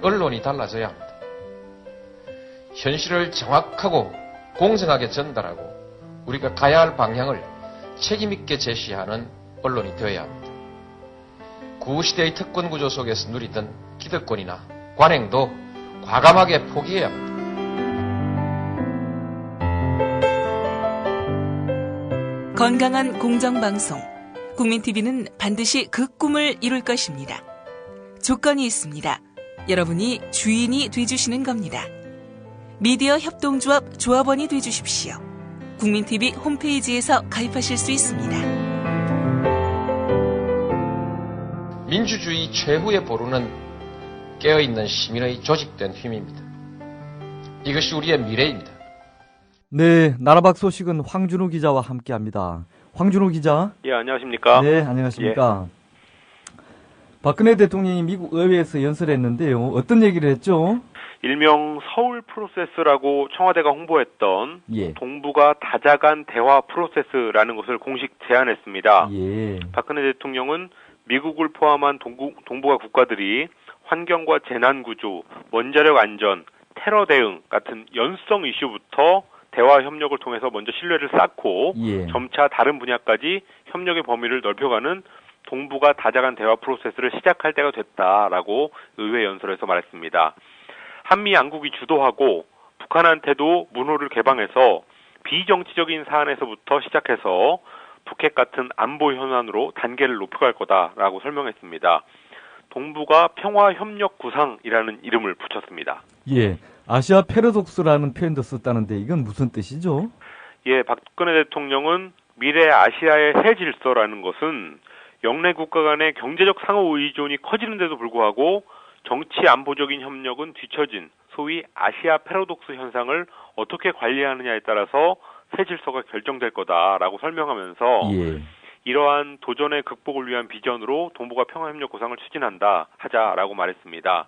언론이 달라져야 합니다. 현실을 정확하고 공정하게 전달하고 우리가 가야 할 방향을 책임있게 제시하는 언론이 되어야 합니다. 구시대의 특권구조 속에서 누리던 기득권이나 관행도 과감하게 포기해야 합니다. 건강한 공정방송, 국민TV는 반드시 그 꿈을 이룰 것입니다. 조건이 있습니다. 여러분이 주인이 돼주시는 겁니다. 미디어 협동조합 조합원이 돼주십시오. 국민TV 홈페이지에서 가입하실 수 있습니다. 민주주의 최후의 보루는 깨어있는 시민의 조직된 힘입니다. 이것이 우리의 미래입니다. 네, 나라박 소식은 황준호 기자와 함께합니다. 황준호 기자. 예, 안녕하십니까? 네, 안녕하십니까? 예. 박근혜 대통령이 미국 의회에서 연설했는데요. 어떤 얘기를 했죠? 일명 서울 프로세스라고 청와대가 홍보했던 예. 동북아 다자간 대화 프로세스라는 것을 공식 제안했습니다. 예. 박근혜 대통령은 미국을 포함한 동북아 국가들이 환경과 재난구조, 원자력 안전, 테러 대응 같은 연수성 이슈부터 대화 협력을 통해서 먼저 신뢰를 쌓고 예. 점차 다른 분야까지 협력의 범위를 넓혀가는 동북아 다자간 대화 프로세스를 시작할 때가 됐다라고 의회 연설에서 말했습니다. 한미 양국이 주도하고 북한한테도 문호를 개방해서 비정치적인 사안에서부터 시작해서 북핵 같은 안보 현안으로 단계를 높여갈 거다라고 설명했습니다. 동북아 평화협력구상이라는 이름을 붙였습니다. 예, 아시아 패러독스라는 표현도 썼다는데 이건 무슨 뜻이죠? 예, 박근혜 대통령은 미래 아시아의 새 질서라는 것은 영내 국가 간의 경제적 상호 의존이 커지는데도 불구하고 정치 안보적인 협력은 뒤처진 소위 아시아 패러독스 현상을 어떻게 관리하느냐에 따라서 새 질서가 결정될 거다라고 설명하면서 예. 이러한 도전의 극복을 위한 비전으로 동북아 평화협력 구상을 추진하자라고 말했습니다.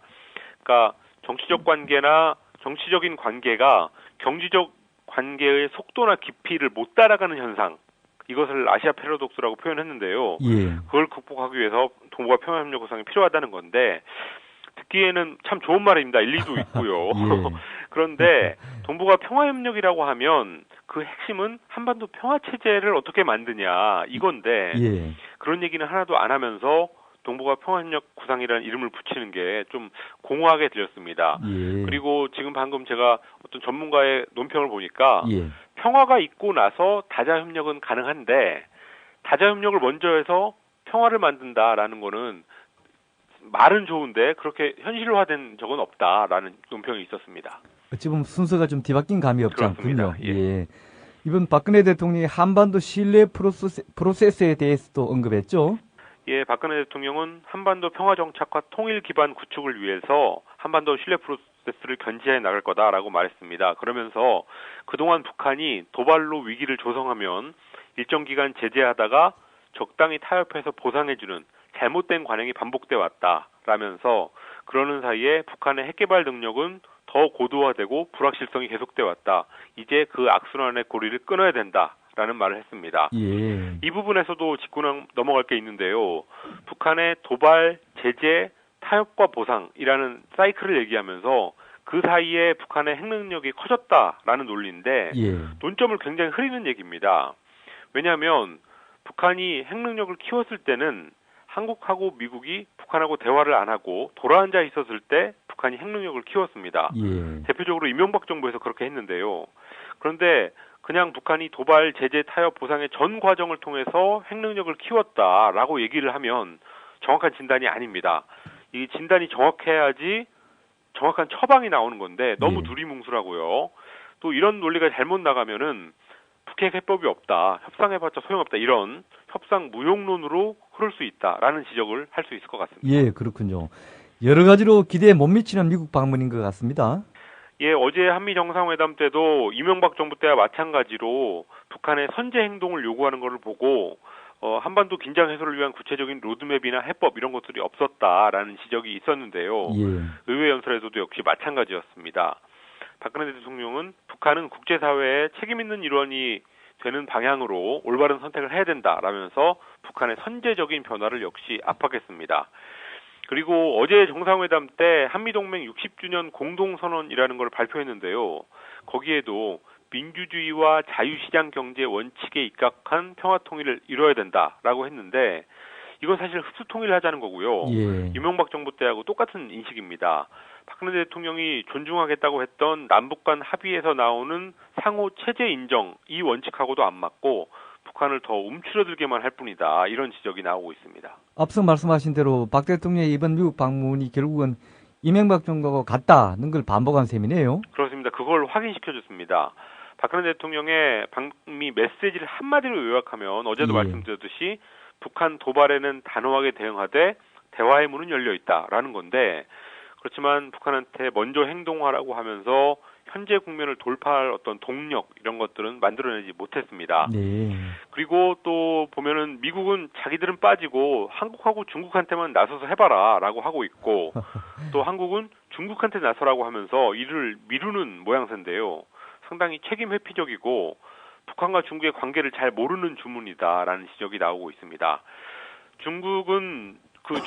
그러니까 정치적 관계나 정치적인 관계가 경제적 관계의 속도나 깊이를 못 따라가는 현상, 이것을 아시아 패러독스라고 표현했는데요. 예. 그걸 극복하기 위해서 동북아 평화협력 구상이 필요하다는 건데 듣기에는 참 좋은 말입니다. 일리도 있고요. 예. 그런데 동북아 평화협력이라고 하면 그 핵심은 한반도 평화체제를 어떻게 만드냐 이건데 예. 그런 얘기는 하나도 안 하면서 동북아 평화협력 구상이라는 이름을 붙이는 게 좀 공허하게 들렸습니다. 예. 그리고 지금 방금 제가 어떤 전문가의 논평을 보니까 예. 평화가 있고 나서 다자협력은 가능한데 다자협력을 먼저 해서 평화를 만든다라는 거는 말은 좋은데 그렇게 현실화된 적은 없다라는 논평이 있었습니다. 어찌 보면 순서가 좀 뒤바뀐 감이 없지 그렇습니다. 않군요. 예. 예. 이번 박근혜 대통령이 한반도 신뢰 프로세스에 대해서도 언급했죠. 예, 박근혜 대통령은 한반도 평화정착과 통일 기반 구축을 위해서 한반도 신뢰 프로세스를 견지해 나갈 거다라고 말했습니다. 그러면서 그동안 북한이 도발로 위기를 조성하면 일정 기간 제재하다가 적당히 타협해서 보상해주는 잘못된 관행이 반복돼 왔다라면서 그러는 사이에 북한의 핵개발 능력은 더 고도화되고 불확실성이 계속돼 왔다. 이제 그 악순환의 고리를 끊어야 된다라는 말을 했습니다. 예. 이 부분에서도 짚고 넘어갈 게 있는데요. 북한의 도발, 제재, 타협과 보상이라는 사이클을 얘기하면서 그 사이에 북한의 핵능력이 커졌다라는 논리인데 예. 논점을 굉장히 흐리는 얘기입니다. 왜냐하면 북한이 핵능력을 키웠을 때는 한국하고 미국이 북한하고 대화를 안 하고 돌아앉아 있었을 때 북한이 핵능력을 키웠습니다. 예. 대표적으로 이명박 정부에서 그렇게 했는데요. 그런데 그냥 북한이 도발, 제재, 타협, 보상의 전 과정을 통해서 핵능력을 키웠다라고 얘기를 하면 정확한 진단이 아닙니다. 이 진단이 정확해야지 정확한 처방이 나오는 건데 너무 예. 두리뭉술하고요. 또 이런 논리가 잘못 나가면은 북핵 해법이 없다, 협상해봤자 소용없다 이런 협상 무용론으로 흐를 수 있다라는 지적을 할 수 있을 것 같습니다. 예, 그렇군요. 여러 가지로 기대에 못 미치는 미국 방문인 것 같습니다. 예, 어제 한미 정상회담 때도 이명박 정부 때와 마찬가지로 북한의 선제 행동을 요구하는 것을 보고 한반도 긴장 해소를 위한 구체적인 로드맵이나 해법 이런 것들이 없었다라는 지적이 있었는데요. 예. 의회 연설에서도 역시 마찬가지였습니다. 박근혜 대통령은 북한은 국제사회의 책임 있는 일원이 되는 방향으로 올바른 선택을 해야 된다라면서 북한의 선제적인 변화를 역시 압박했습니다. 그리고 어제 정상회담 때 한미동맹 60주년 공동선언이라는 걸 발표했는데요. 거기에도 민주주의와 자유시장 경제 원칙에 입각한 평화통일을 이뤄야 된다라고 했는데 이건 사실 흡수통일을 하자는 거고요. 예. 이명박 정부 때하고 똑같은 인식입니다. 박근혜 대통령이 존중하겠다고 했던 남북 간 합의에서 나오는 상호 체제 인정 이 원칙하고도 안 맞고 북한을 더 움츠러들게만 할 뿐이다. 이런 지적이 나오고 있습니다. 앞서 말씀하신 대로 박 대통령의 이번 미국 방문이 결국은 이명박 정부하고 같다는 걸 반복한 셈이네요. 그렇습니다. 그걸 확인시켜줬습니다. 박근혜 대통령의 방미 메시지를 한마디로 요약하면 어제도 말씀드렸듯이 북한 도발에는 단호하게 대응하되 대화의 문은 열려 있다라는 건데 그렇지만 북한한테 먼저 행동하라고 하면서 현재 국면을 돌파할 어떤 동력 이런 것들은 만들어내지 못했습니다. 네. 그리고 또 보면은 미국은 자기들은 빠지고 한국하고 중국한테만 나서서 해봐라라고 하고 있고 또 한국은 중국한테 나서라고 하면서 이를 미루는 모양새인데요. 상당히 책임 회피적이고 북한과 중국의 관계를 잘 모르는 주문이다라는 지적이 나오고 있습니다.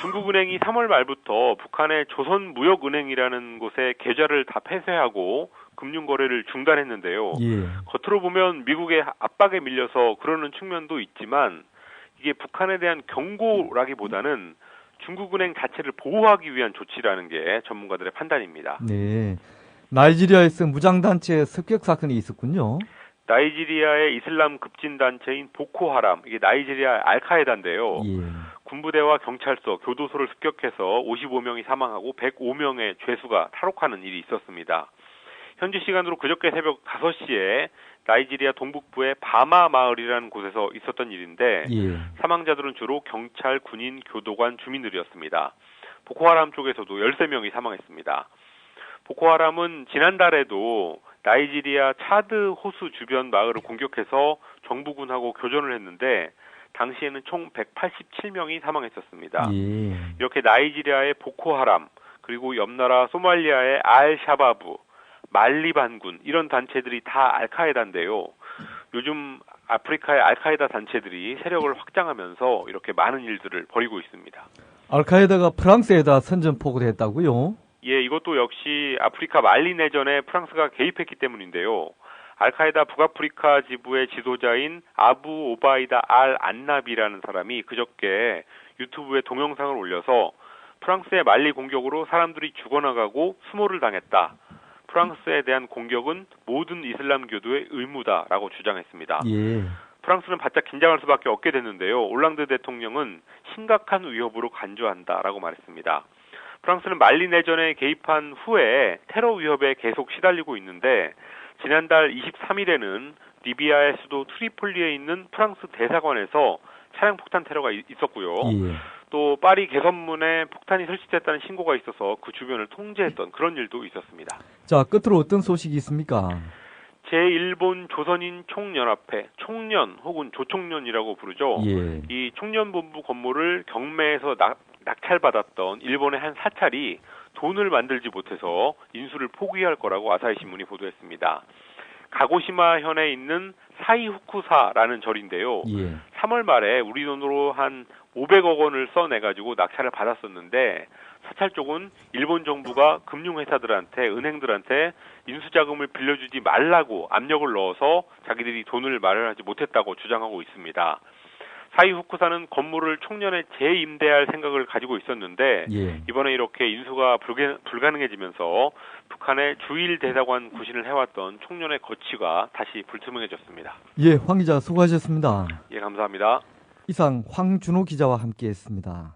중국은행이 3월 말부터 북한의 조선무역은행이라는 곳에 계좌를 다 폐쇄하고 금융거래를 중단했는데요. 예. 겉으로 보면 미국의 압박에 밀려서 그러는 측면도 있지만 이게 북한에 대한 경고라기보다는 중국은행 자체를 보호하기 위한 조치라는 게 전문가들의 판단입니다. 네. 나이지리아에서 무장단체 습격 사건이 있었군요. 나이지리아의 이슬람 급진단체인 보코하람, 이게 나이지리아 알카에다인데요. 예. 군부대와 경찰서, 교도소를 습격해서 55명이 사망하고 105명의 죄수가 탈옥하는 일이 있었습니다. 현지 시간으로 그저께 새벽 5시에 나이지리아 동북부의 바마 마을이라는 곳에서 있었던 일인데 예. 사망자들은 주로 경찰, 군인, 교도관, 주민들이었습니다. 보코하람 쪽에서도 13명이 사망했습니다. 보코하람은 지난달에도 나이지리아 차드 호수 주변 마을을 공격해서 정부군하고 교전을 했는데 당시에는 총 187명이 사망했었습니다. 예. 이렇게 나이지리아의 보코하람 그리고 옆나라 소말리아의 알샤바브, 말리반군 이런 단체들이 다 알카에다인데요. 요즘 아프리카의 알카에다 단체들이 세력을 확장하면서 이렇게 많은 일들을 벌이고 있습니다. 알카에다가 프랑스에다 선전포고를 했다고요? 예, 이것도 역시 아프리카 말리 내전에 프랑스가 개입했기 때문인데요. 알카에다 북아프리카 지부의 지도자인 아부 오바이다 알 안나비라는 사람이 그저께 유튜브에 동영상을 올려서 프랑스의 말리 공격으로 사람들이 죽어나가고 수모를 당했다. 프랑스에 대한 공격은 모든 이슬람교도의 의무다라고 주장했습니다. 예. 프랑스는 바짝 긴장할 수밖에 없게 됐는데요. 올랑드 대통령은 심각한 위협으로 간주한다라고 말했습니다. 프랑스는 말리 내전에 개입한 후에 테러 위협에 계속 시달리고 있는데 지난달 23일에는 리비아의 수도 트리폴리에 있는 프랑스 대사관에서 차량 폭탄 테러가 있었고요. 예. 또 파리 개선문에 폭탄이 설치됐다는 신고가 있어서 그 주변을 통제했던 그런 일도 있었습니다. 자, 끝으로 어떤 소식이 있습니까? 제1본 조선인 총연합회, 총련 혹은 조총련이라고 부르죠. 예. 이 총련본부 건물을 경매에서 낙찰받았던 일본의 한 사찰이 돈을 만들지 못해서 인수를 포기할 거라고 아사히 신문이 보도했습니다. 가고시마 현에 있는 사이후쿠사라는 절인데요. 예. 3월 말에 우리 돈으로 한 500억 원을 써내가지고 낙찰을 받았었는데 사찰 쪽은 일본 정부가 금융회사들한테 은행들한테 인수자금을 빌려주지 말라고 압력을 넣어서 자기들이 돈을 마련하지 못했다고 주장하고 있습니다. 사이후쿠사는 건물을 총련에 재임대할 생각을 가지고 있었는데 예. 이번에 이렇게 인수가 불가능해지면서 북한의 주일 대사관 구신을 해왔던 총련의 거취가 다시 불투명해졌습니다. 예, 황 기자 수고하셨습니다. 예, 감사합니다. 이상 황준호 기자와 함께했습니다.